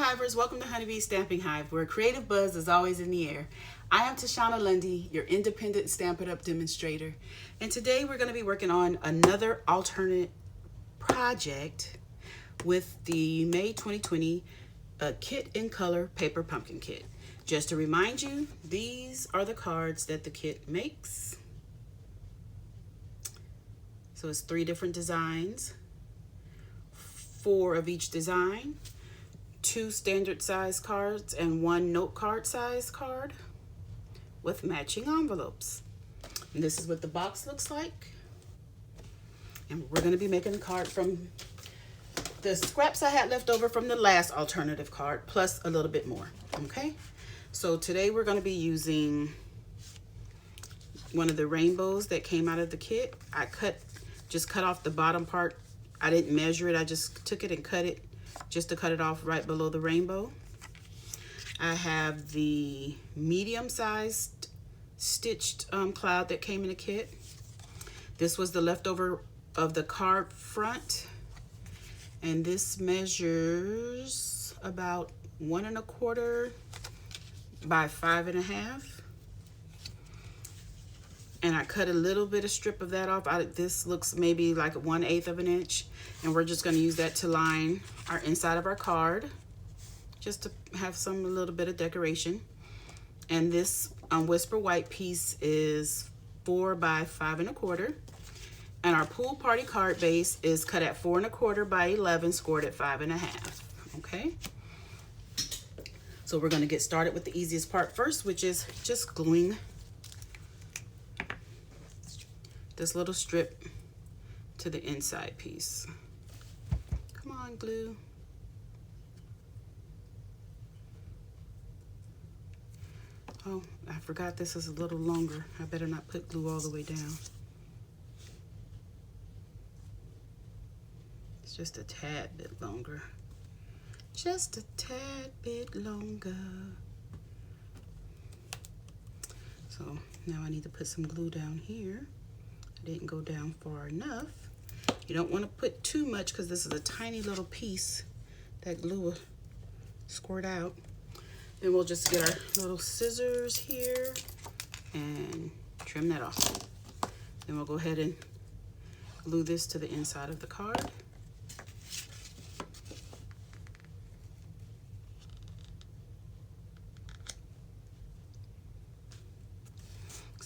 Hivers, welcome to Honeybee Stamping Hive, where creative buzz is always in the air. I am Tashana Lundy, your independent Stampin' Up! Demonstrator, and today we're going to be working on another alternate project with the May 2020 Kit in Color Paper Pumpkin Kit. Just to remind you, these are the cards that the kit makes. So it's 3 different designs, 4 of each design, 2 standard size cards and 1 note card size card with matching envelopes. And this is what the box looks like. And we're going to be making a card from the scraps I had left over from the last alternative card, plus a little bit more. Okay, so today we're going to be using one of the rainbows that came out of the kit. I just cut off the bottom part. I didn't measure it, I just took it and cut it just to cut it off right below the rainbow. I have the medium-sized stitched cloud that came in the kit. This was the leftover of the card front, and this measures about 1 1/4 by 5 1/2. And I cut a little bit of strip of that off. This looks maybe like 1/8 of an inch. And we're just going to use that to line our inside of our card, just to have a little bit of decoration. And this Whisper White piece is 4 by 5 1/4. And our pool party card base is cut at 4 1/4 by 11, scored at 5 1/2. Okay. So we're going to get started with the easiest part first, which is just gluing this little strip to the inside piece. Come on, glue. Oh, I forgot this is a little longer. I better not put glue all the way down. It's just a tad bit longer. Just a tad bit longer. So now I need to put some glue down here. I didn't go down far enough. You don't want to put too much because this is a tiny little piece that glue will squirt out. Then we'll just get our little scissors here and trim that off. Then we'll go ahead and glue this to the inside of the card.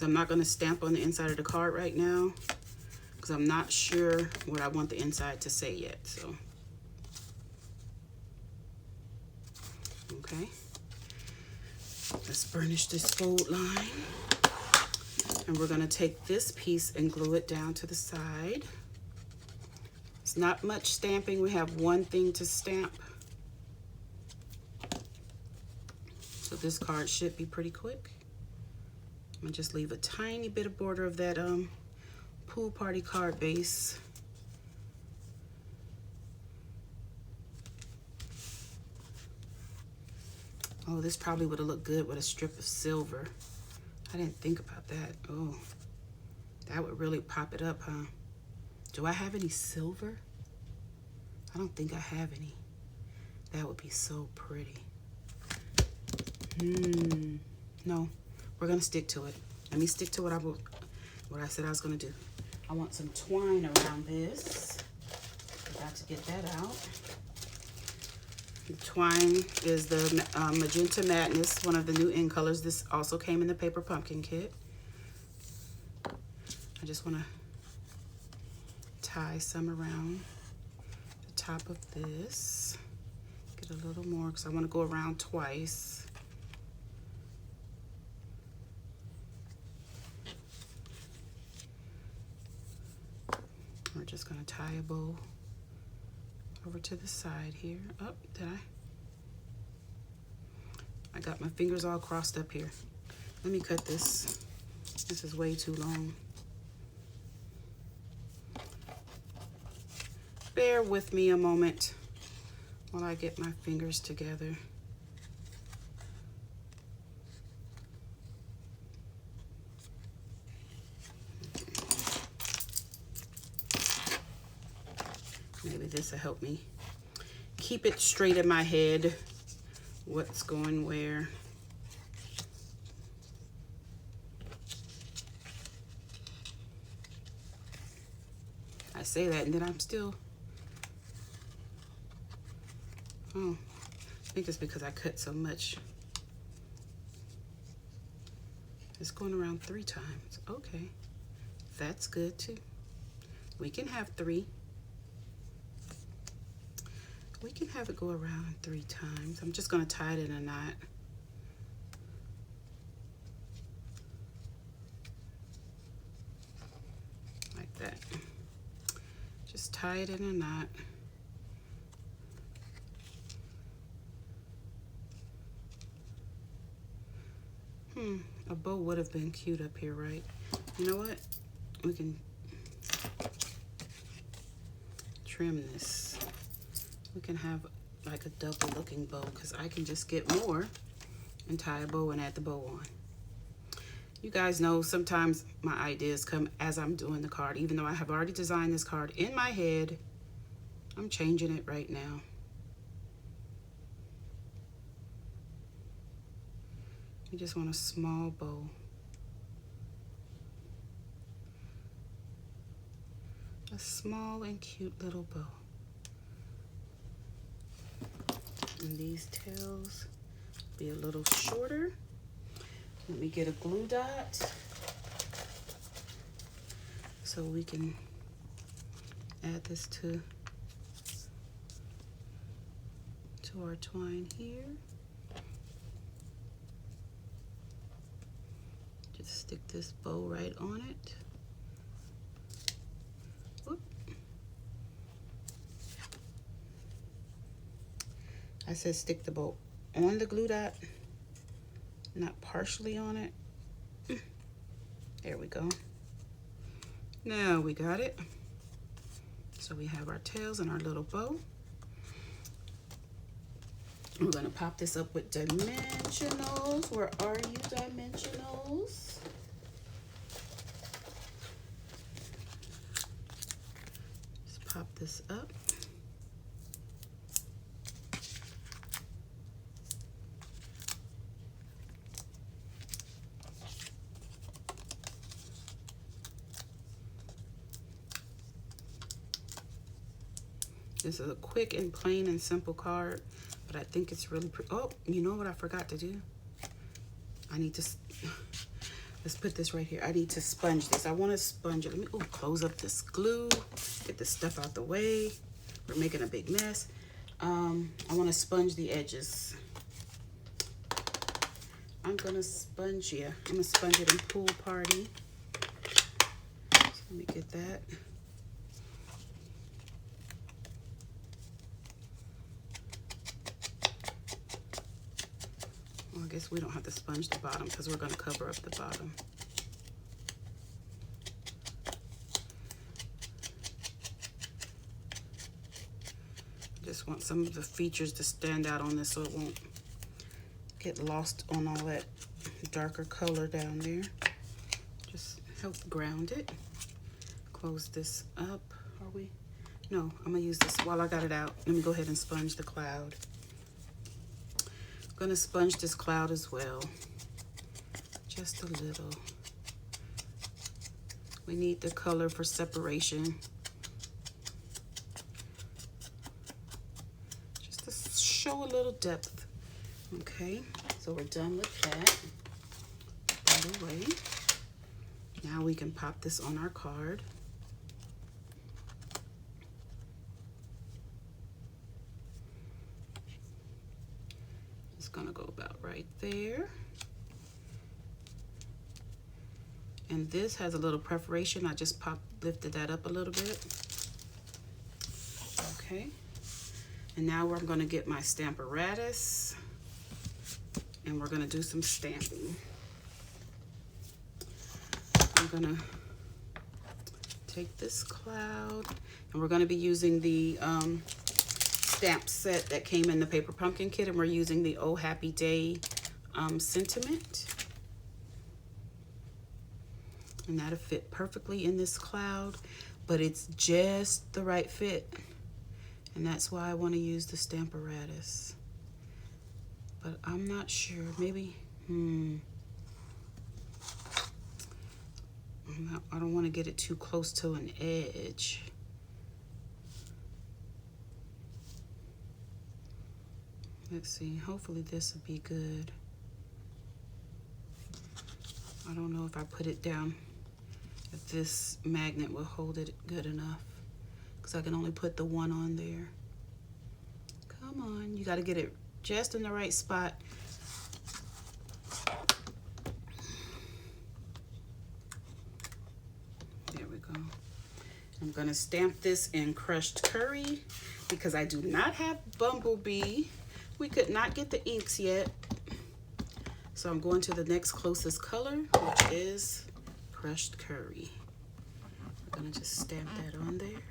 I'm not going to stamp on the inside of the card right now because I'm not sure what I want the inside to say yet. So, okay, let's burnish this fold line, and we're going to take this piece and glue it down to the side. It's not much stamping. We have 1 thing to stamp, so this card should be pretty quick. I'm gonna just leave a tiny bit of border of that pool party card base. Oh, this probably would have looked good with a strip of silver. I didn't think about that. Oh, that would really pop it up, huh? Do I have any silver? I don't think I have any. That would be so pretty. No. We're gonna stick to it. Let me stick to what I said I was gonna do. I want some twine around this. Got to get that out. The twine is the Magenta Madness, one of the new in colors. This also came in the Paper Pumpkin Kit. I just wanna tie some around the top of this. Get a little more because I wanna go around twice. We're just going to tie a bow over to the side here. Oh, did I got my fingers all crossed up here. Let me cut this. This is way too long. Bear with me a moment while I get my fingers together. Maybe this will help me keep it straight in my head what's going where. I say that and then I'm still, oh, I think it's because I cut so much. It's going around 3 times. Okay, that's good too. We can have 3. We can have it go around 3 times. I'm just gonna tie it in a knot. Like that. Just tie it in a knot. A bow would have been cute up here, right? You know what? We can trim this. We can have like a double looking bow because I can just get more and tie a bow and add the bow on. You guys know sometimes my ideas come as I'm doing the card. Even though I have already designed this card in my head, I'm changing it right now. You just want a small bow. A small and cute little bow. And these tails be a little shorter. Let me get a glue dot so we can add this to our twine here. Just stick this bow right on it. Whoop. I said stick the bow on the glue dot, not partially on it. There we go. Now we got it. So we have our tails and our little bow. We're gonna pop this up with dimensionals. Where are you, dimensionals? Just pop this up. This is a quick and plain and simple card, but I think it's really pretty. Oh, you know what I forgot to do? I need to, let's put this right here. I need to sponge this. I want to sponge it. Let me close up this glue, get this stuff out the way. We're making a big mess. I want to sponge the edges. I'm going to sponge, I'm going to sponge it in Pool Party. So let me get that. I guess we don't have to sponge the bottom because we're going to cover up the bottom. Just want some of the features to stand out on this so it won't get lost on all that darker color down there. Just help ground it. Close this up. Are we? No, I'm going to use this while I got it out. Let me go ahead and sponge the cloud. I'm gonna sponge this cloud as well, just a little. We need the color for separation, just to show a little depth. Okay, so we're done with that. By the way, now we can pop this on our card. Gonna go about right there. And this has a little perforation. I just lifted that up a little bit. Okay. And now I'm gonna get my Stamparatus and we're gonna do some stamping. I'm gonna take this cloud and we're gonna be using the stamp set that came in the paper pumpkin kit, and we're using the Oh Happy Day sentiment, and that'll fit perfectly in this cloud, but it's just the right fit, and that's why I want to use the Stamparatus. but I'm not sure. Maybe, I don't want to get it too close to an edge. Let's see, hopefully this will be good. I don't know if I put it down, if this magnet will hold it good enough, because I can only put the one on there. Come on, you got to get it just in the right spot. There we go. I'm going to stamp this in crushed curry because I do not have Bumblebee. We could not get the inks yet. So I'm going to the next closest color, which is crushed curry. I'm going to just stamp that on there.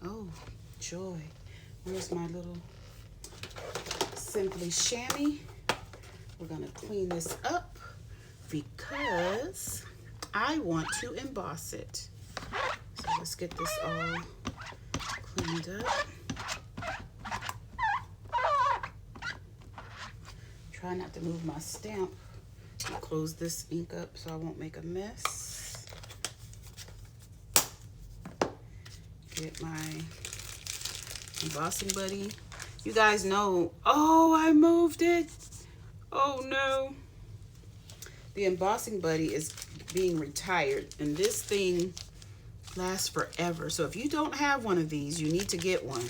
Oh, joy. Where's my little Simply Chamois? We're going to clean this up because I want to emboss it. So let's get this all cleaned up. Try not to move my stamp. I'll close this ink up so I won't make a mess. Get my embossing buddy. You guys know, oh, I moved it. Oh no. The embossing buddy is being retired and this thing lasts forever. So if you don't have one of these, you need to get one.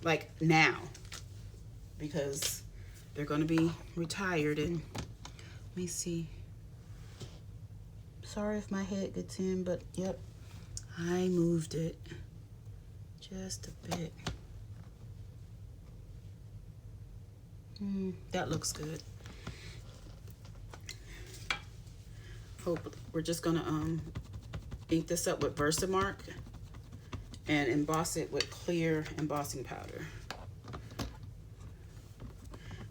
Like now. Because they're going to be retired. And let me see. Sorry if my head gets in, but yep, I moved it just a bit. That looks good. Hope we're just gonna ink this up with Versamark and emboss it with clear embossing powder.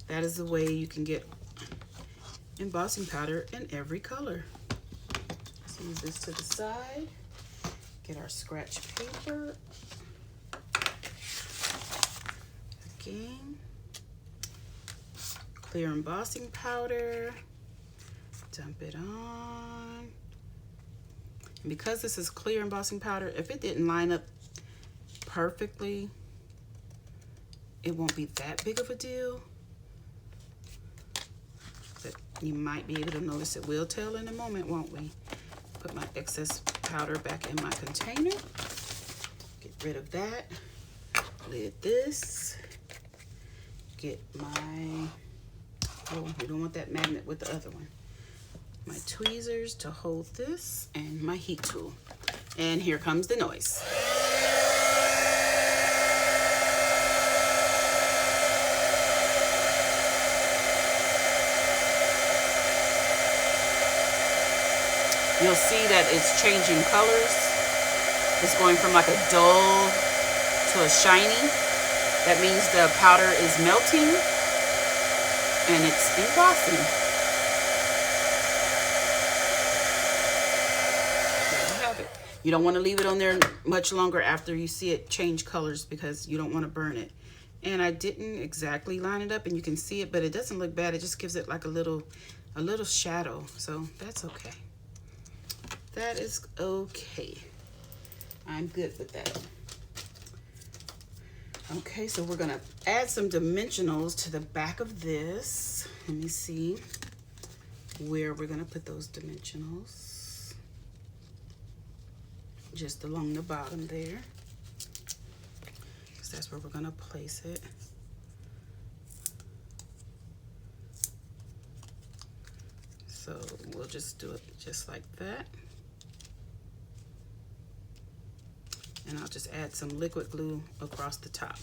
That is the way you can get embossing powder in every color. Let's move this to the side. Get our scratch paper. Again. Clear embossing powder. Dump it on. And because this is clear embossing powder, if it didn't line up perfectly, it won't be that big of a deal. But you might be able to notice it. We'll tell in a moment, won't we? Put my excess powder back in my container. Get rid of that. Lid this. Get my, oh, we don't want that magnet with the other one. My tweezers to hold this and my heat tool. And here comes the noise. You'll see that it's changing colors. It's going from like a dull to a shiny. That means the powder is melting and it's embossing. There you have it. You don't want to leave it on there much longer after you see it change colors because you don't want to burn it. And I didn't exactly line it up and you can see it, but it doesn't look bad. It just gives it like a little shadow. So that's okay. That is okay. I'm good with that. Okay, so we're gonna add some dimensionals to the back of this. Let me see where we're gonna put those dimensionals. Just along the bottom there. Because that's where we're gonna place it. So we'll just do it just like that. And I'll just add some liquid glue across the top.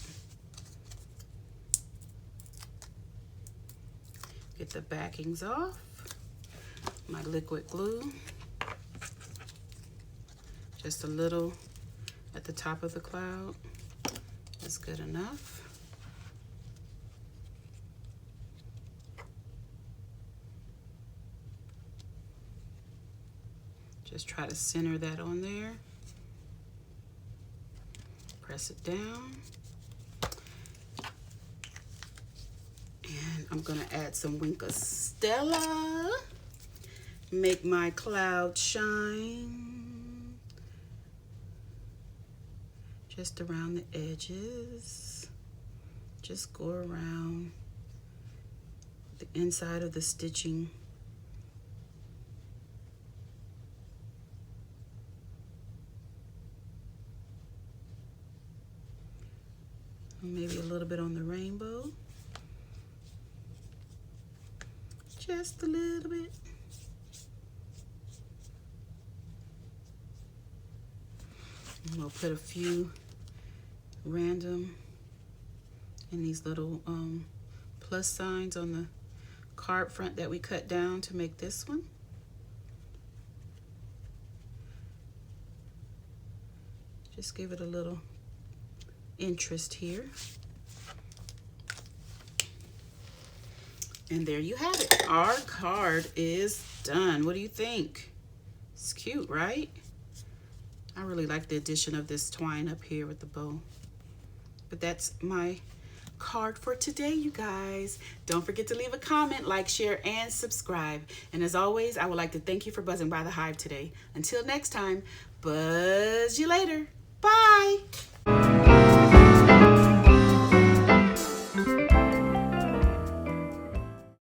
Get the backings off. My liquid glue. Just a little at the top of the cloud is good enough. Just try to center that on there. Press it down. And I'm gonna add some Winka Stella. Make my cloud shine. Just around the edges. Just go around the inside of the stitching. Maybe a little bit on the rainbow. Just a little bit. And we'll put a few random in these little plus signs on the card front that we cut down to make this one. Just give it a little interest here. And there you have it. Our card is done. What do you think? It's cute, right? I really like the addition of this twine up here with the bow. But that's my card for today, you guys. Don't forget to leave a comment, like, share, and subscribe. And as always, I would like to thank you for buzzing by the Hive today. Until next time, buzz you later. Bye.